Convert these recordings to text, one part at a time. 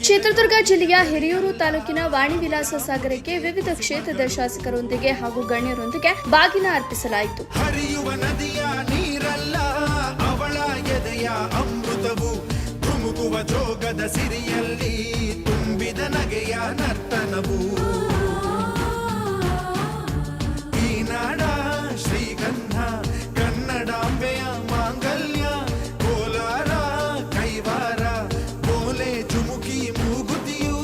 ಚಿತ್ರದುರ್ಗ ಜಿಲ್ಲೆಯ ಹಿರಿಯೂರು ತಾಲೂಕಿನ ವಾಣಿವಿಲಾಸ ಸಾಗರಕ್ಕೆ ವಿವಿಧ ಕ್ಷೇತ್ರದ ಶಾಸಕರೊಂದಿಗೆ ಹಾಗೂ ಗಣ್ಯರೊಂದಿಗೆ ಬಾಗಿನ ಅರ್ಪಿಸಲಾಯಿತು. ಹರಿಯುವ ನದಿಯ ನೀರಲ್ಲ ಅವಳ ಎದೆಯ ಅಮೃತವು ಧುಮುಕುವ ಜೋಗದ ಸಿರಿಯಲ್ಲಿ ತುಂಬಿದ ನಗೆಯ ನರ್ತನವು ಈ ನಾಡ ಶ್ರೀಗಂಧ ಕನ್ನಡಾಂಬೆಯ ಮಾಂಗಲ್ಯ ಕೋಲಾರ ಕೈವಾರ ಬೋಲೆ ಚುಮುಕಿ ಮೂಗುತಿಯು.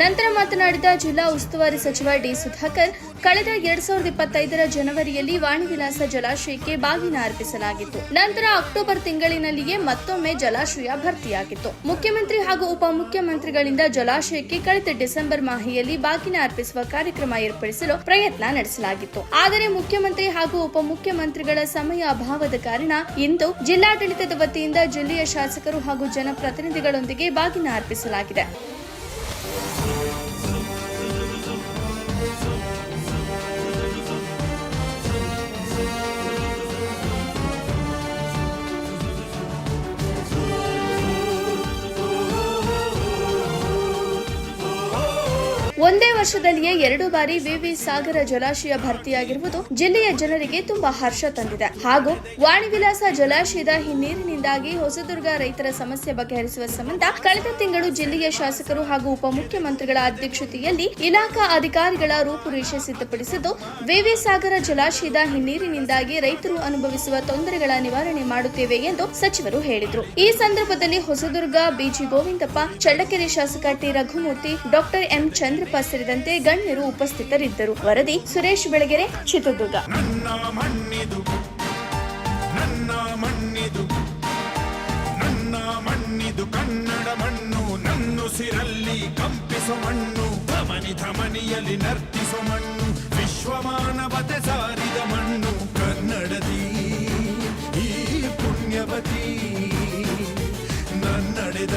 ನಂತರ ಮಾತನಾಡಿದ ಜಿಲ್ಲಾ ಉಸ್ತುವಾರಿ ಸಚಿವ ಡಿ ಸುಧಾಕರ್, ಕಳೆದ 2025ರ ಜನವರಿಯಲ್ಲಿ ವಾಣಿವಿಲಾಸ ಜಲಾಶಯಕ್ಕೆ ಬಾಗಿನ ಅರ್ಪಿಸಲಾಗಿತ್ತು. ನಂತರ ಅಕ್ಟೋಬರ್ ತಿಂಗಳಿನಲ್ಲಿಯೇ ಮತ್ತೊಮ್ಮೆ ಜಲಾಶಯ ಭರ್ತಿಯಾಗಿತ್ತು. ಮುಖ್ಯಮಂತ್ರಿ ಹಾಗೂ ಉಪಮುಖ್ಯಮಂತ್ರಿಗಳಿಂದ ಜಲಾಶಯಕ್ಕೆ ಕಳೆದ ಡಿಸೆಂಬರ್ ಮಾಹೆಯಲ್ಲಿ ಬಾಗಿನ ಅರ್ಪಿಸುವ ಕಾರ್ಯಕ್ರಮ ಏರ್ಪಡಿಸಲು ಪ್ರಯತ್ನ ನಡೆಸಲಾಗಿತ್ತು. ಆದರೆ ಮುಖ್ಯಮಂತ್ರಿ ಹಾಗೂ ಉಪಮುಖ್ಯಮಂತ್ರಿಗಳ ಸಮಯ ಅಭಾವದ ಕಾರಣ ಇಂದು ಜಿಲ್ಲಾಡಳಿತದ ವತಿಯಿಂದ ಜಿಲ್ಲೆಯ ಶಾಸಕರು ಹಾಗೂ ಜನಪ್ರತಿನಿಧಿಗಳೊಂದಿಗೆ ಬಾಗಿನ ಅರ್ಪಿಸಲಾಗಿದೆ. ಒಂದೇ ವರ್ಷದಲ್ಲಿಯೇ 2 ಬಾರಿ ವಿವಿ ಸಾಗರ ಜಲಾಶಯ ಭರ್ತಿಯಾಗಿರುವುದು ಜಿಲ್ಲೆಯ ಜನರಿಗೆ ತುಂಬಾ ಹರ್ಷ ತಂದಿದೆ. ಹಾಗೂ ವಾಣಿವಿಲಾಸ ಜಲಾಶಯದ ಹಿನ್ನೀರಿನಿಂದಾಗಿ ಹೊಸದುರ್ಗ ರೈತರ ಸಮಸ್ಯೆ ಬಗೆಹರಿಸುವ ಸಂಬಂಧ ಕಳೆದ ತಿಂಗಳು ಜಿಲ್ಲೆಯ ಶಾಸಕರು ಹಾಗೂ ಉಪಮುಖ್ಯಮಂತ್ರಿಗಳ ಅಧ್ಯಕ್ಷತೆಯಲ್ಲಿ ಇಲಾಖಾ ಅಧಿಕಾರಿಗಳ ರೂಪುರೇಷೆ ಸಿದ್ಧಪಡಿಸಿದ್ದು, ವಿವಿ ಸಾಗರ ಜಲಾಶಯದ ಹಿನ್ನೀರಿನಿಂದಾಗಿ ರೈತರು ಅನುಭವಿಸುವ ತೊಂದರೆಗಳ ನಿವಾರಣೆ ಮಾಡುತ್ತೇವೆ ಎಂದು ಸಚಿವರು ಹೇಳಿದರು. ಈ ಸಂದರ್ಭದಲ್ಲಿ ಹೊಸದುರ್ಗ ಬಿಜಿ ಗೋವಿಂದಪ್ಪ, ಚಳ್ಳಕೆರೆ ಶಾಸಕ T Raghumurthy, doctor M Chandrappa ಸೇರಿದಂತೆ ಗಣ್ಯರು ಉಪಸ್ಥಿತರಿದ್ದರು. ವರದಿ ಸುರೇಶ್ ಬೆಳಗೆರೆ, ಚಿತ್ರದುರ್ಗ. ನನ್ನ ಮಣ್ಣಿದು ಕನ್ನಡ ಮಣ್ಣು, ನನ್ನುಸಿರಲ್ಲಿ ಕಂಪಿಸೋ ಮಣ್ಣು, ಧಮನಿಯಲ್ಲಿ ನರ್ತಿಸೋ ಮಣ್ಣು, ವಿಶ್ವಮಾನವತೆ ಸಾರಿದ ಮಣ್ಣು ಕನ್ನಡದಿ ಈ ಪುಣ್ಯವತಿ ನನ್ನಡೆದ